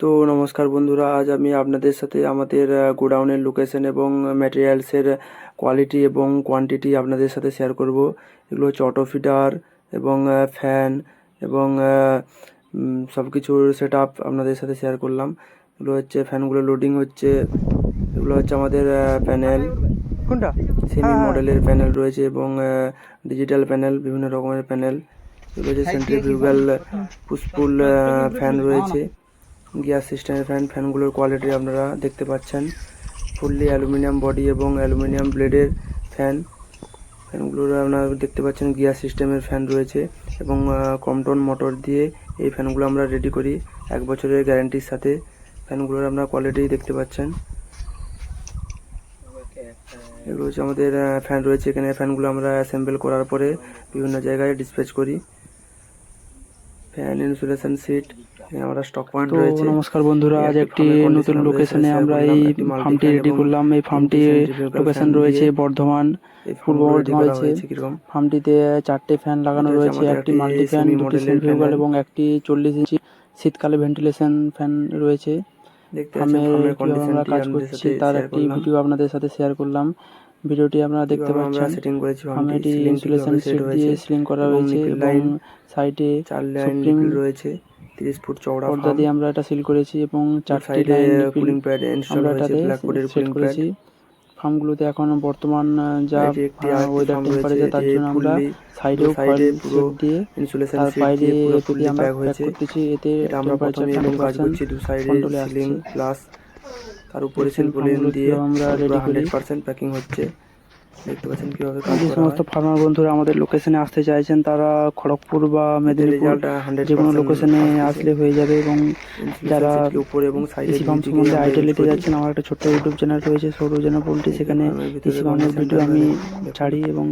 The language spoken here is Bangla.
তো নমস্কার বন্ধুরা, আজ আমি আপনাদের সাথে আমাদের গোডাউনের লোকেশন এবং ম্যাটেরিয়ালসের কোয়ালিটি এবং কোয়ান্টিটি আপনাদের সাথে শেয়ার করব। এগুলো হচ্ছে অটো ফিডার এবং ফ্যান এবং সব কিছুর সেট আপ আপনাদের সাথে শেয়ার করলাম। এগুলো হচ্ছে ফ্যানগুলো লোডিং হচ্ছে। এগুলো হচ্ছে আমাদের প্যানেল, কোনটা? সেমি মডেলের প্যানেল রয়েছে এবং ডিজিটাল প্যানেল, বিভিন্ন রকমের প্যানেল। এগুলো হচ্ছে সেন্ট্রিফিউগাল পুশপুল ফ্যান রয়েছে, গিয়ার সিস্টেমের ফ্যানগুলোর কোয়ালিটি আপনারা দেখতে পাচ্ছেন। ফুললি অ্যালুমিনিয়াম বডি এবং অ্যালুমিনিয়াম ব্লেডের ফ্যানগুলোর আপনারা দেখতে পাচ্ছেন। গিয়ার সিস্টেমের ফ্যান রয়েছে এবং কমটন মোটর দিয়ে এই ফ্যানগুলো আমরা রেডি করি 1 বছরের গ্যারান্টির সাথে। ফ্যানগুলোর আপনারা কোয়ালিটি দেখতে পাচ্ছেন। এগুলো হচ্ছে আমাদের ফ্যান রয়েছে এখানে। ফ্যানগুলো আমরা অ্যাসেম্বল করার পরে বিভিন্ন জায়গায় ডিসপ্যাচ করি। ফ্যান ইনসুলেশন সিট, আমরা স্টক পয়েন্ট রয়েছে। নমস্কার বন্ধুরা, আজ একটি নতুন লোকেশনে আমরা এই ফার্মটি রেডি করলাম। এই ফার্মটির লোকেশন রয়েছে বর্ধমান, পূর্ব বর্ধমান রয়েছে। ফার্মটিতে 4টে ফ্যান লাগানো রয়েছে, একটি মাল্টি ফ্যান, 2টি সেন্ট্রিফিউগাল এবং একটি 40 ইঞ্চি শীতকালে ভেন্টিলেশন ফ্যান রয়েছে। ফার্মের কিভাবে আমরা কাজ করছি তার একটি ভিডিও আপনাদের সাথে শেয়ার করলাম। ভিডিওটি আপনারা দেখতে পাচ্ছেন। ফার্মেটি ইনসুলেশন সিট দিয়ে সিলিং করা রয়েছে এবং সাইডে 4 লাইন রয়েছে, 30 ফুট চওড়া পর্দা দিয়ে আমরা এটা সিল করেছি এবং 4টি লাইন কুলিং প্যাড ইনস্টল হয়েছে, ব্ল্যাক বোর্ডের কুলিং প্যাড। ফার্মগুলোতে এখন বর্তমান যা ওয়েদার টেম্পারেচার তার জন্য আমরা সাইডেও ফয়েল শেড দিয়ে ইনসুলেশন তার সিট বাইরে দিয়ে পুরো এতে ফুললি দিয়ে আমরা প্যাক প্যাক হয়েছে। করতেছি। এতে এটা আমরা প্রথমে এবং কাজ করছি দু সাইডে সিলিং প্লাস তার উপরে সিলপলিন দিয়ে আমরা রেডি করি। 100% প্যাকিং হচ্ছে। দেখতে পাচ্ছেন কিভাবে কাজ যে করা সমস্ত হয়। ফার্মার বন্ধুরা আমাদের লোকেশনে আসতে চাইছেন তারা খড়গপুর বা মেদিনীপুর রেজাল্ট 100% যে কোনো লোকেশনে আসলে হয়ে যাবে। এবং যারা উপরে এবং সাইডে এসি ফার্ম সম্বন্ধে আইডিয়া নিতে যাচ্ছেন, আমার একটা ছোট্ট ইউটিউব চ্যানেল রয়েছে সৌরজনা পোল্ট্রি, সেখানে এসি ফার্মের ভিডিও আমি ছাড়ি এবং